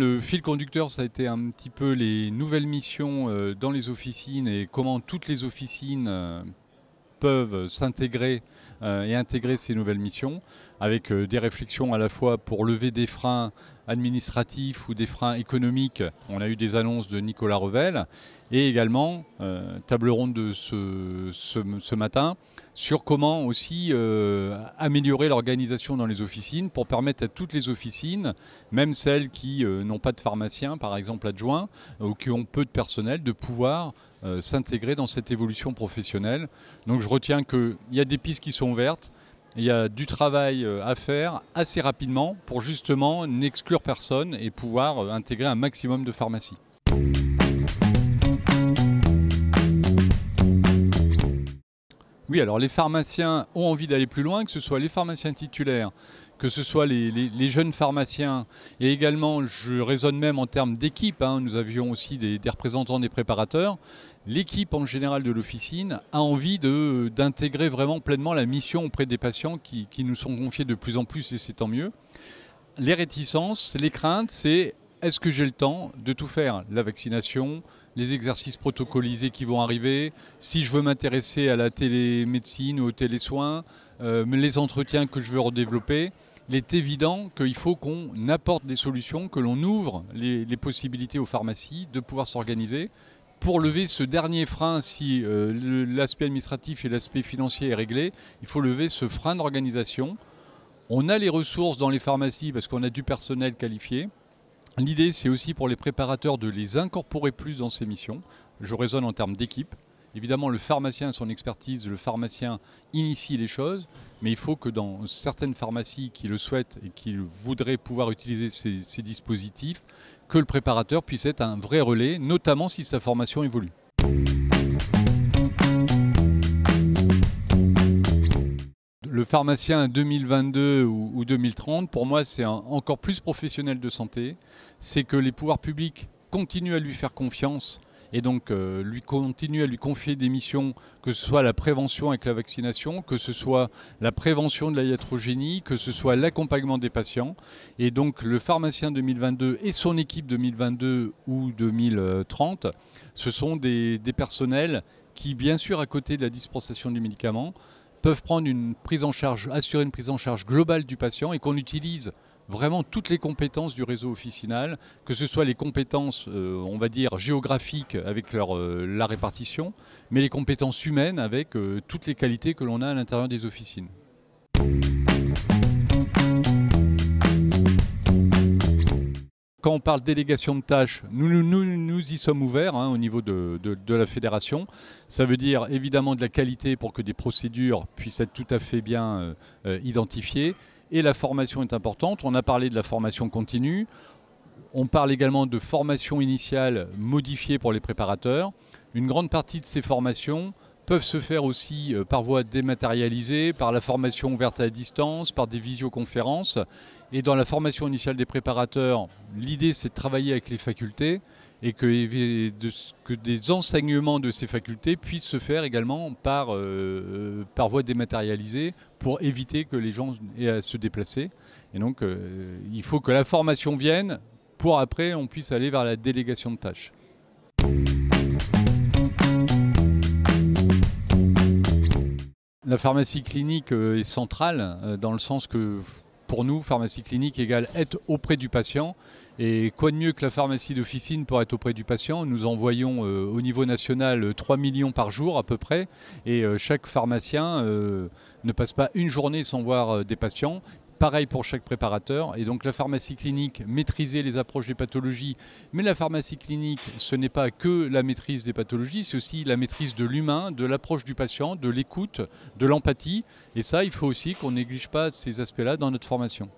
le fil conducteur, ça a été un petit peu les nouvelles missions dans les officines et comment toutes les officines peuvent s'intégrer et intégrer ces nouvelles missions avec des réflexions à la fois pour lever des freins administratifs ou des freins économiques. On a eu des annonces de Nicolas Revel et également table ronde de ce matin sur comment aussi améliorer l'organisation dans les officines pour permettre à toutes les officines, même celles qui n'ont pas de pharmacien par exemple adjoint ou qui ont peu de personnel, de pouvoir s'intégrer dans cette évolution professionnelle. Donc je retiens qu'il y a des pistes qui sont ouvertes, il y a du travail à faire assez rapidement pour justement n'exclure personne et pouvoir intégrer un maximum de pharmacies. Oui, alors les pharmaciens ont envie d'aller plus loin, que ce soit les pharmaciens titulaires, que ce soit les jeunes pharmaciens, et également, je raisonne même en termes d'équipe, nous avions aussi des représentants des préparateurs. L'équipe en général de l'officine a envie d'intégrer vraiment pleinement la mission auprès des patients qui nous sont confiés de plus en plus, et c'est tant mieux. Les réticences, les craintes, c'est est-ce que j'ai le temps de tout faire? La vaccination, les exercices protocolisés qui vont arriver, si je veux m'intéresser à la télémédecine ou aux télésoins, les entretiens que je veux redévelopper, il est évident qu'il faut qu'on apporte des solutions, que l'on ouvre les possibilités aux pharmacies de pouvoir s'organiser pour lever ce dernier frein. Si l'aspect administratif et l'aspect financier est réglé, il faut lever ce frein d'organisation. On a les ressources dans les pharmacies parce qu'on a du personnel qualifié. L'idée, c'est aussi pour les préparateurs de les incorporer plus dans ces missions. Je raisonne en termes d'équipe. Évidemment, le pharmacien a son expertise, le pharmacien initie les choses, mais il faut que dans certaines pharmacies qui le souhaitent et qui voudraient pouvoir utiliser ces dispositifs, que le préparateur puisse être un vrai relais, notamment si sa formation évolue. Le pharmacien 2022 ou 2030, pour moi, c'est encore plus professionnel de santé. C'est que les pouvoirs publics continuent à lui faire confiance et donc continuent à lui confier des missions, que ce soit la prévention avec la vaccination, que ce soit la prévention de la iatrogénie, que ce soit l'accompagnement des patients. Et donc le pharmacien 2022 et son équipe 2022 ou 2030, ce sont des personnels qui, bien sûr, à côté de la dispensation du médicament, peuvent prendre une prise en charge, assurer une prise en charge globale du patient et qu'on utilise vraiment toutes les compétences du réseau officinal, que ce soit les compétences, on va dire, géographiques avec la répartition, mais les compétences humaines avec toutes les qualités que l'on a à l'intérieur des officines. Quand on parle délégation de tâches, nous y sommes ouverts au niveau de la fédération. Ça veut dire évidemment de la qualité pour que des procédures puissent être tout à fait bien identifiées. Et la formation est importante. On a parlé de la formation continue. On parle également de formation initiale modifiée pour les préparateurs. Une grande partie de ces formations peuvent se faire aussi par voie dématérialisée, par la formation ouverte à distance, par des visioconférences. Et dans la formation initiale des préparateurs, l'idée c'est de travailler avec les facultés et que des enseignements de ces facultés puissent se faire également par voie dématérialisée pour éviter que les gens aient à se déplacer. Et donc il faut que la formation vienne pour après on puisse aller vers la délégation de tâches. La pharmacie clinique est centrale dans le sens que pour nous, pharmacie clinique égale être auprès du patient. Et quoi de mieux que la pharmacie d'officine pour être auprès du patient? Nous envoyons au niveau national 3 millions par jour à peu près. Et chaque pharmacien ne passe pas une journée sans voir des patients. Pareil pour chaque préparateur. Et donc la pharmacie clinique, maîtriser les approches des pathologies. Mais la pharmacie clinique, ce n'est pas que la maîtrise des pathologies, c'est aussi la maîtrise de l'humain, de l'approche du patient, de l'écoute, de l'empathie. Et ça, il faut aussi qu'on néglige pas ces aspects-là dans notre formation.